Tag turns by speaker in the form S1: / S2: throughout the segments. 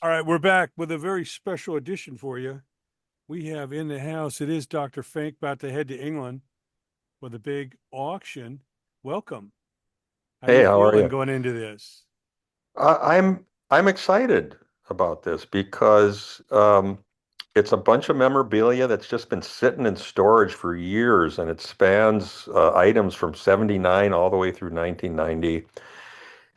S1: All right, we're back with a very special edition for you. We have in the house, it is Dr. Fink about to head to England with a big auction. Welcome. How
S2: Hey,
S1: you
S2: how are
S1: feeling
S2: you?
S1: going into this?
S2: I'm excited about this because it's a bunch of memorabilia that's just been sitting in storage for years, and it spans items from '79 all the way through 1990.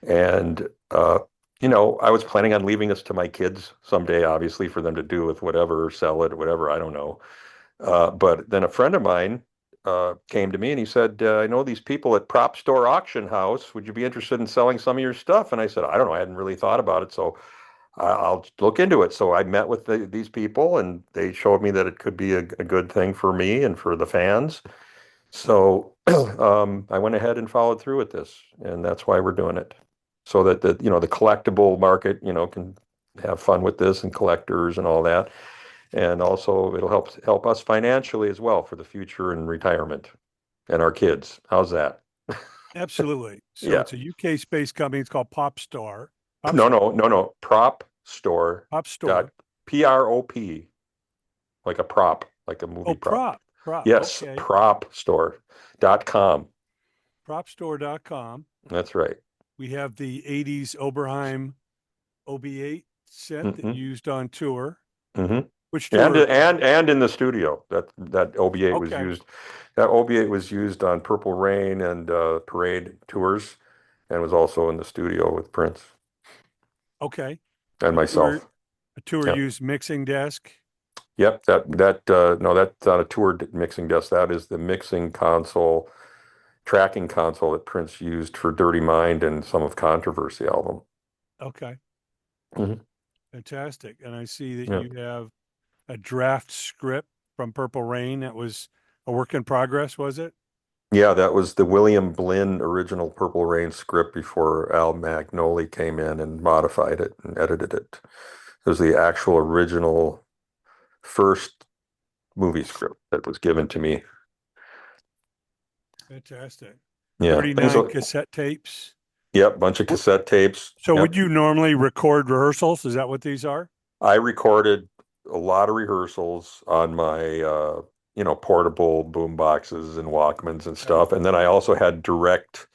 S2: And I was planning on leaving this to my kids someday, obviously, for them to do with whatever, or sell it, whatever, I don't know. But then a friend of mine came to me and he said, I know these people at Prop Store Auction House. Would you be interested in selling some of your stuff? And I said, I don't know. I hadn't really thought about it. So I'll look into it. So I met with these people and they showed me that it could be a good thing for me and for the fans. So I went ahead and followed through with this. And that's why we're doing it. So that the collectible market, can have fun with this and collectors and all that. And also it'll help us financially as well for the future and retirement and our kids. How's that?
S1: Absolutely. So
S2: Yeah.
S1: it's a UK-based company. It's called Popstar.
S2: No,
S1: Popstar.
S2: no, no, no. Prop store
S1: Pop
S2: dot
S1: Store.
S2: PROP, like a prop, like a movie
S1: Oh,
S2: prop.
S1: Prop.
S2: Yes,
S1: Okay.
S2: propstore.com.
S1: Propstore.com.
S2: That's right.
S1: We have the 80s Oberheim OB8 set that
S2: Hmm.
S1: used on tour.
S2: Hmm.
S1: Which
S2: And
S1: tour?
S2: and in the studio. That OB8 was
S1: Okay.
S2: used. That OB8 was used on Purple Rain and Parade tours, and was also in the studio with Prince
S1: Okay.
S2: and
S1: A tour
S2: myself.
S1: a tour
S2: Yeah.
S1: used mixing desk.
S2: Yep, no, that's not a tour mixing desk. That is the mixing console, tracking console that Prince used for Dirty Mind and some of Controversy album.
S1: Okay.
S2: Hmm.
S1: Fantastic. And I see that
S2: Yeah.
S1: you have a draft script from Purple Rain that was a work in progress, was it?
S2: Yeah, that was the William Blinn original Purple Rain script before Al Magnoli came in and modified it and edited it. It was the actual original first movie script that was given to me.
S1: Fantastic.
S2: Yeah, things
S1: 39
S2: like,
S1: cassette tapes.
S2: yep, bunch of cassette tapes.
S1: So would
S2: Yep.
S1: you normally record rehearsals? Is that what these are?
S2: I recorded a lot of rehearsals on my portable boom boxes and Walkmans and
S1: Okay.
S2: stuff. And then I also had direct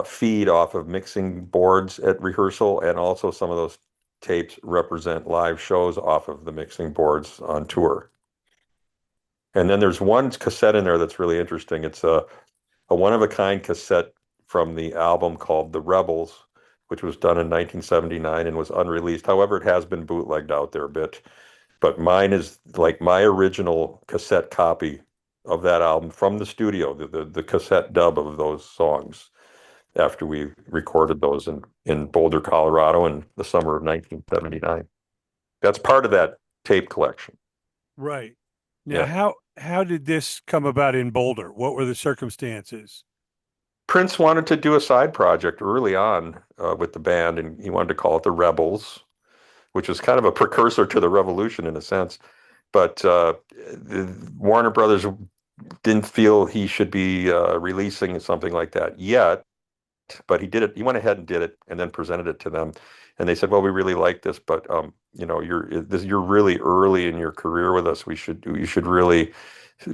S2: feed off of mixing boards at rehearsal, and also some of those tapes represent live shows off of the mixing boards on tour. And then there's one cassette in there that's really interesting. It's a one-of-a-kind cassette from the album called The Rebels, which was done in 1979 and was unreleased. However, it has been bootlegged out there a bit. But mine is like my original cassette copy of that album from the studio, the cassette dub of those songs after we recorded those in Boulder, Colorado in the summer of 1979. That's part of that tape collection.
S1: Right. Now,
S2: Yeah.
S1: how did this come about in Boulder? What were the circumstances?
S2: Prince wanted to do a side project early on with the band, and he wanted to call it the Rebels, which is kind of a precursor to the Revolution in a sense. But the Warner Brothers didn't feel he should be releasing something like that yet. But he did it. He went ahead and did it, and then presented it to them. And they said, "Well, we really like this, but you're really early in your career with us. You should really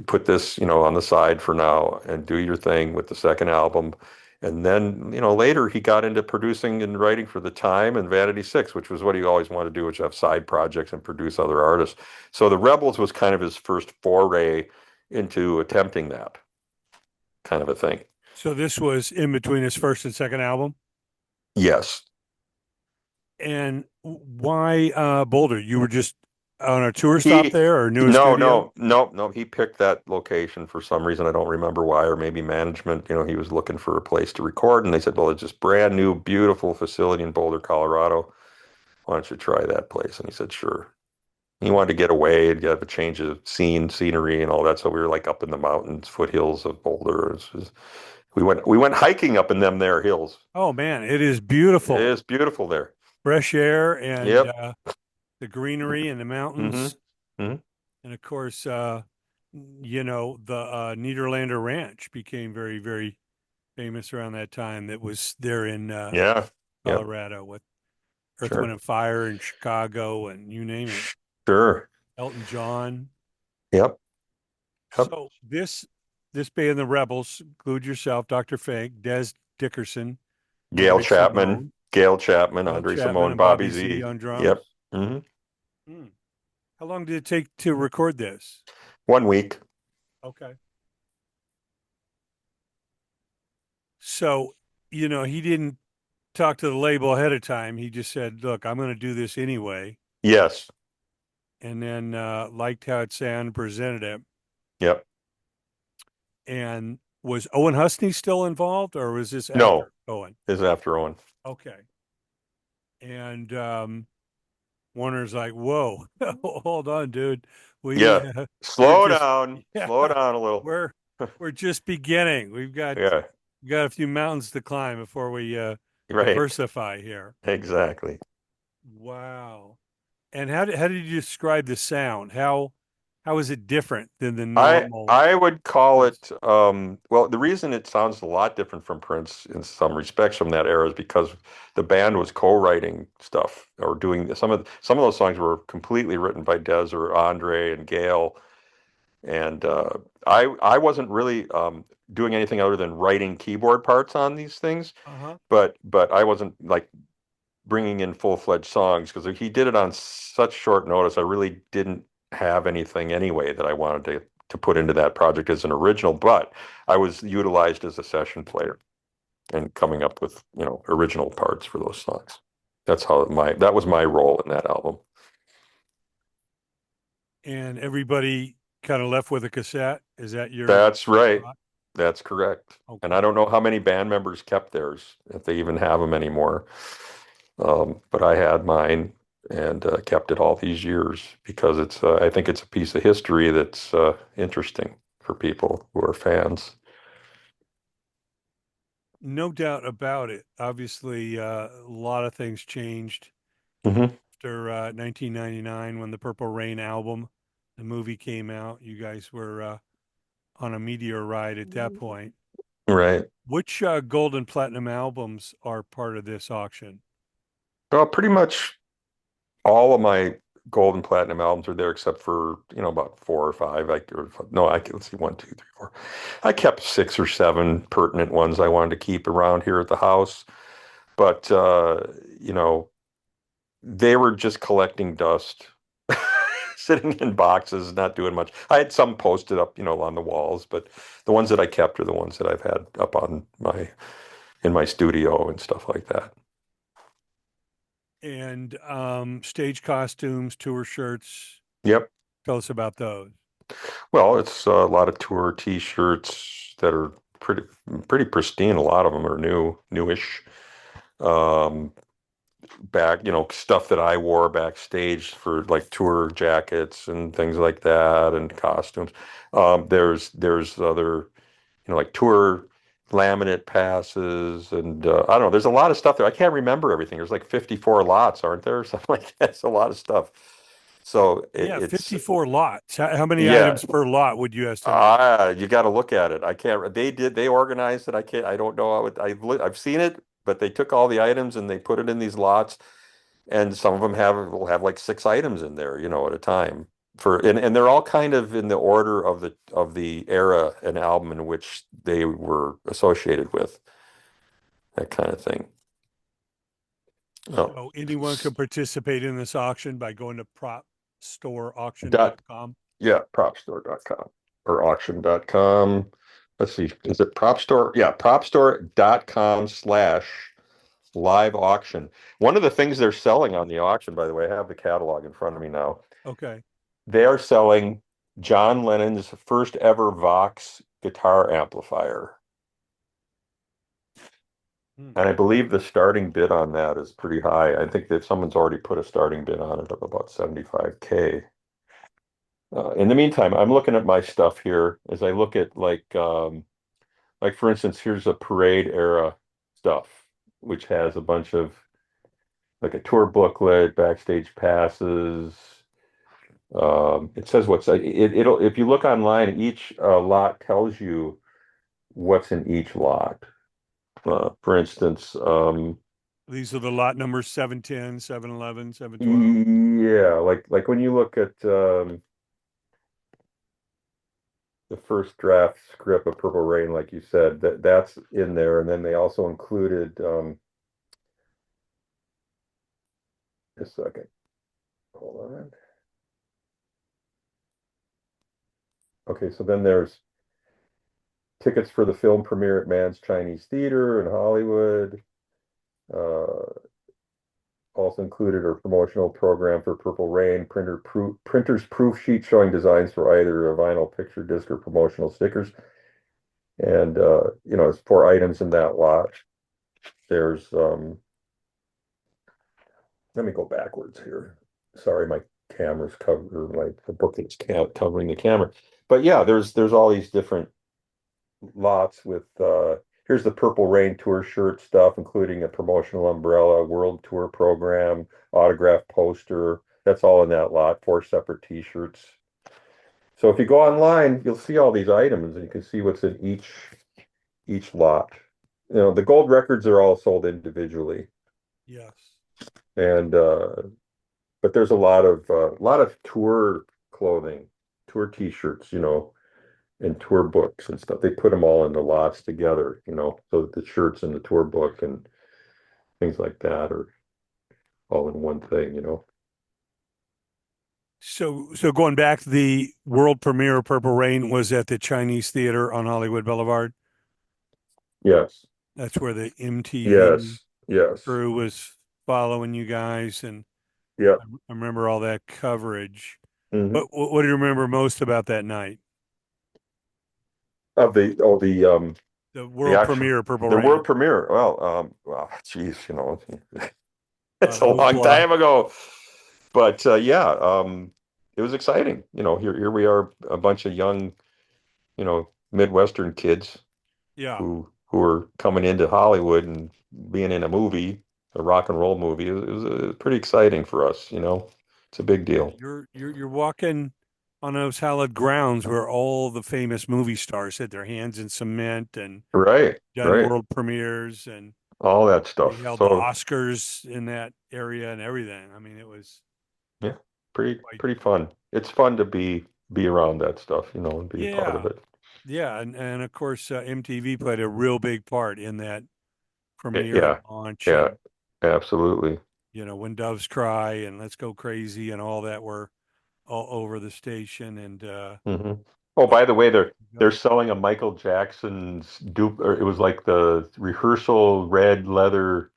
S2: put this, on the side for now and do your thing with the second album." And then, later he got into producing and writing for The Time and Vanity Six, which was what he always wanted to do, which have side projects and produce other artists. So The Rebels was kind of his first foray into attempting that kind of a thing.
S1: So this was in between his first and second album.
S2: Yes.
S1: And why Boulder? You were just on a tour stop
S2: He,
S1: there or knew a
S2: no,
S1: studio?
S2: no, no, no. He picked that location for some reason. I don't remember why, or maybe management. He was looking for a place to record, and they said, "Well, it's just brand new, beautiful facility in Boulder, Colorado. Why don't you try that place?" And he said, "Sure." He wanted to get away and have a change of scenery, and all that. So we were like up in the mountains, foothills of Boulder. We went hiking up in them there hills.
S1: Oh man, it is
S2: It
S1: beautiful.
S2: is beautiful there.
S1: Fresh air and
S2: Yep.
S1: the greenery and the
S2: Hmm.
S1: mountains.
S2: Hmm.
S1: And of course, the Niederlander Ranch became very, very famous around that time. That was there in
S2: Yeah. Yep.
S1: Colorado with. Earth, Wind
S2: Sure.
S1: and Fire in Chicago, and you name it.
S2: Sure.
S1: Elton John.
S2: Yep. Yep.
S1: So this band, the Rebels, include yourself, Dr. Fink, Des Dickerson,
S2: Gail
S1: Andre
S2: Chapman,
S1: Simone,
S2: Gail Chapman,
S1: Bill
S2: Andre
S1: Chapman,
S2: Simone,
S1: and
S2: Bobby
S1: Bobby Z
S2: Z.
S1: on
S2: Yep.
S1: drums.
S2: Hmm.
S1: Hmm. How long did it take to record this?
S2: 1 week.
S1: Okay. So, he didn't talk to the label ahead of time. He just said, "Look, I'm going to do this anyway,"
S2: Yes.
S1: and then liked how it sounded, presented it.
S2: Yep.
S1: And was Owen Husney still involved, or was this
S2: No,
S1: after Owen?
S2: is after Owen.
S1: Okay. And Warner's like, "Whoa, hold on, dude. We
S2: Yeah.
S1: we're
S2: Slow
S1: just
S2: down.
S1: yeah,
S2: Slow down a little.
S1: we're we're just beginning.
S2: Yeah.
S1: We've got a few mountains to climb before we
S2: Right.
S1: diversify here."
S2: Exactly.
S1: Wow. And how did you describe the sound? How is it different than the
S2: I
S1: normal
S2: I would call
S1: Prince?
S2: it well, the reason it sounds a lot different from Prince in some respects from that era is because the band was co-writing stuff or doing some of those songs were completely written by Des or Andre and Gail. And I wasn't really doing anything other than writing keyboard parts on these things,
S1: Uh-huh.
S2: but I wasn't like bringing in full-fledged songs because he did it on such short notice. I really didn't have anything anyway that I wanted to put into that project as an original, but I was utilized as a session player and coming up with, original parts for those songs. That was my role in that album.
S1: And everybody kind of left with a cassette. Is that your
S2: That's right.
S1: thought?
S2: That's correct. And I
S1: Okay.
S2: don't know how many band members kept theirs, if they even have them anymore. But I had mine and kept it all these years because I think it's a piece of history that's interesting for people who are fans.
S1: No doubt about it. Obviously, a lot of things changed
S2: Hmm.
S1: after 1999 when the Purple Rain album, the movie came out. You guys were on a meteor ride at that point.
S2: Right.
S1: Which gold and platinum albums are part of this auction?
S2: Well, pretty much all of my gold and platinum albums are there except for, about four or five. No, let's see, one, two, three, four. I kept six or seven pertinent ones I wanted to keep around here at the house. But you know, they were just collecting dust, sitting in boxes, not doing much. I had some posted up, on the walls, but the ones that I kept are the ones that I've had up on in my studio and stuff like that.
S1: And stage costumes, tour shirts.
S2: Yep.
S1: Tell us about those.
S2: Well, it's a lot of tour T-shirts that are pretty pristine. A lot of them are newish. Um, stuff that I wore backstage for like tour jackets and things like that and costumes. There's other, like tour laminate passes and I don't know. There's a lot of stuff there. I can't remember everything. There's like 54 lots, aren't there? Something like that. It's a lot of stuff. So
S1: Yeah,
S2: it's
S1: 54 lots. How many
S2: yeah.
S1: items per lot would you estimate?
S2: You got to look at it. I can't. They organized it. I can't. I don't know. I've seen it, but they took all the items and they put it in these lots and some of them will have like six items in there, at a time and they're all kind of in the order of the era and album in which they were associated with, that kind of thing. Oh,
S1: So anyone can participate in this auction by going to
S2: dot
S1: propstoreauction.com.
S2: yeah, propstore.com or auction.com. Let's see, is it propstore? Yeah, propstore.com/live auction. One of the things they're selling on the auction, by the way, I have the catalog in front of me now.
S1: Okay.
S2: They are selling John Lennon's first ever Vox guitar amplifier.
S1: Hmm.
S2: And I believe the starting bid on that is pretty high. I think that someone's already put a starting bid on it of about 75K. In the meantime, I'm looking at my stuff here as I look at like for instance, here's a parade era stuff, which has a bunch of like a tour booklet, backstage passes. It says it'll if you look online, each lot tells you what's in each lot. For instance,
S1: These are the lot numbers 710, 711, 712.
S2: Yeah, like when you look at the first draft script of Purple Rain, like you said, that's in there, and then they also included a second. Hold on. Okay, so then there's tickets for the film premiere at Mann's Chinese Theater in Hollywood. Uh, Also included a promotional program for Purple Rain, printer's proof sheet showing designs for either a vinyl picture disc or promotional stickers. And there's 4 items in that lot. There's let me go backwards here. Sorry, my camera's covered, the book is covering the camera. But yeah, there's all these different lots with here's the Purple Rain tour shirt stuff, including a promotional umbrella, world tour program, autograph poster. That's all in that lot, 4 separate t-shirts. So if you go online, you'll see all these items and you can see what's in each lot. The gold records are all sold individually.
S1: Yes.
S2: And but there's a lot of tour clothing, tour t-shirts, and tour books and stuff. They put them all in the lots together, so the shirts and the tour book and things like that are all in one thing.
S1: So going back, the world premiere of Purple Rain was at the Chinese Theater on Hollywood Boulevard.
S2: Yes,
S1: That's where the MTV
S2: yes, yes,
S1: crew was following you guys, and
S2: yeah.
S1: I remember all that coverage.
S2: Hmm.
S1: What do you remember most about that night?
S2: Of the
S1: The
S2: the
S1: world
S2: actual
S1: premiere of Purple
S2: the world
S1: Rain.
S2: premiere. Well, geez,
S1: A lot
S2: it's
S1: of
S2: a long
S1: hoopla.
S2: time ago, but yeah, it was exciting. Here we are, a bunch of young, Midwestern kids
S1: Yeah.
S2: who were coming into Hollywood and being in a movie, a rock and roll movie. It was pretty exciting for us. It's a big
S1: Yeah,
S2: deal.
S1: you're walking on those hallowed grounds where all the famous movie stars had their hands in cement and
S2: Right,
S1: done
S2: right.
S1: world premieres, and
S2: All that
S1: they
S2: stuff.
S1: held the
S2: So
S1: Oscars in that area and everything. I mean, it was
S2: yeah, pretty
S1: quite,
S2: pretty fun. It's fun to be around that stuff, and be a part of
S1: yeah,
S2: it.
S1: yeah, and of course MTV played a real big part in that premiere and
S2: Yeah,
S1: launch,
S2: yeah,
S1: and
S2: absolutely.
S1: When Doves Cry and Let's Go Crazy and all that were all over the station, and
S2: Hmm. Oh,
S1: uh,
S2: by the way, they're selling a Michael Jackson's dupe, or it was like the rehearsal red leather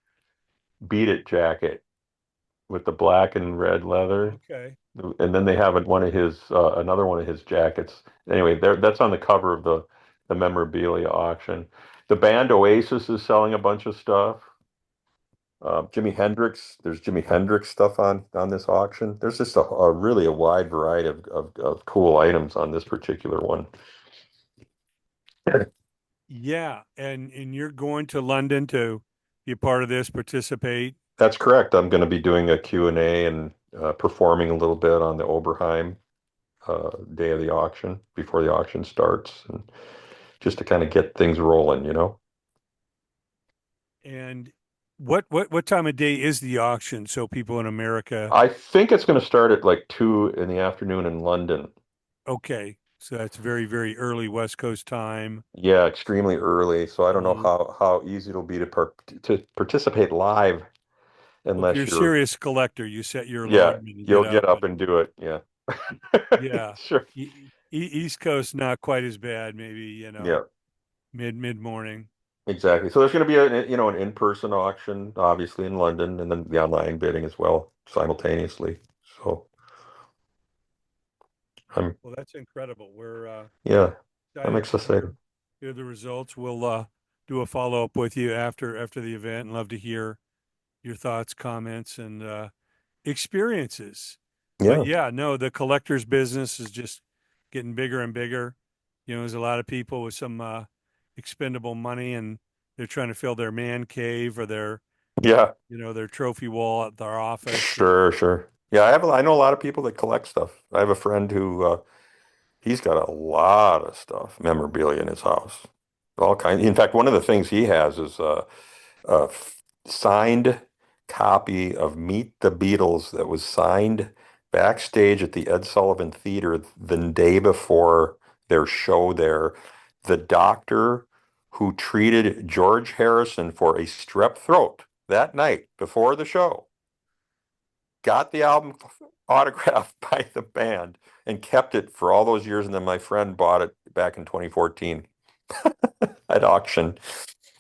S2: Beat It jacket with the black and red leather.
S1: okay,
S2: And then they have another one of his jackets. Anyway, that's on the cover of the memorabilia auction. The band Oasis is selling a bunch of stuff. There's Jimi Hendrix stuff on this auction. There's just a really a wide variety of cool items on this particular one.
S1: yeah, and you're going to London to be a part of this, participate.
S2: That's correct. I'm going to be doing a Q&A and performing a little bit on the Oberheim day of the auction before the auction starts, and just to kind of get things rolling.
S1: And what time of day is the auction? So people in America,
S2: I think it's going to start at like 2 in the afternoon in London.
S1: okay, so that's very, very early West Coast time.
S2: Yeah, extremely early. So I don't know
S1: Um,
S2: how easy it'll be to participate live
S1: well, if you're
S2: unless
S1: a
S2: you're,
S1: serious collector, you set your
S2: yeah,
S1: alarm and get
S2: you'll
S1: up
S2: get up
S1: and
S2: and do it. Yeah.
S1: yeah.
S2: Sure.
S1: East Coast not quite as bad, maybe,
S2: Yeah,
S1: mid morning.
S2: exactly. So there's going to be an in-person auction, obviously in London, and then the online bidding as well simultaneously. So I'm,
S1: Well, that's incredible. We're
S2: yeah, I'm
S1: excited to
S2: excited.
S1: hear the results. We'll do a follow up with you after the event, and love to hear your thoughts, comments, and experiences. But
S2: Yeah.
S1: yeah, no, the collector's business is just getting bigger and bigger. There's a lot of people with some expendable money, and they're trying to fill their man cave or
S2: Yeah.
S1: their trophy wall at their office. And
S2: Sure, sure. Yeah, I know a lot of people that collect stuff. I have a friend who he's got a lot of stuff, memorabilia in his house. All kinds. In fact, one of the things he has is signed copy of Meet the Beatles that was signed backstage at the Ed Sullivan Theater the day before their show there. The doctor who treated George Harrison for a strep throat that night before the show got the album autographed by the band and kept it for all those years. And then my friend bought it back in 2014 at auction.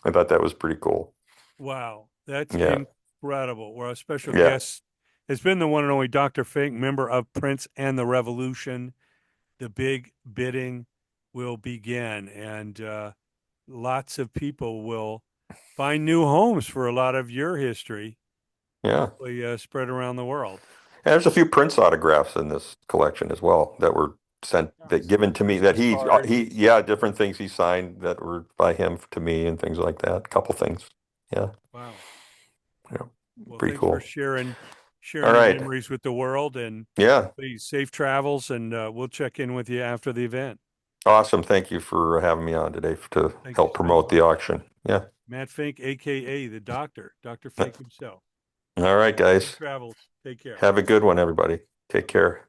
S2: I thought that was pretty cool.
S1: Wow, that's
S2: Yeah.
S1: incredible. Well, our special
S2: Yeah.
S1: guest has been the one and only Dr. Fink, member of Prince and the Revolution. The big bidding will begin, and lots of people will find new homes for a lot of your history,
S2: Yeah.
S1: hopefully spread around the world.
S2: And there's a few Prince autographs in this collection as well that were sent,
S1: Yeah,
S2: that
S1: some
S2: given to me, that
S1: Christmas cards.
S2: yeah, different things he signed that were by him to me and things like that. A couple things. Yeah.
S1: Wow.
S2: Yeah.
S1: Well,
S2: Pretty
S1: thanks for
S2: cool.
S1: sharing
S2: All
S1: your
S2: right.
S1: memories with the world, and
S2: Yeah.
S1: please safe travels, and we'll check in with you after the event.
S2: Awesome. Thank you for having me on today to
S1: Thank you
S2: help
S1: so
S2: promote the
S1: much.
S2: auction. Yeah.
S1: Matt Fink, aka the Doctor, Dr. Fink himself.
S2: All right,
S1: Safe
S2: guys.
S1: travels. Take care.
S2: Have a good one, everybody. Take care.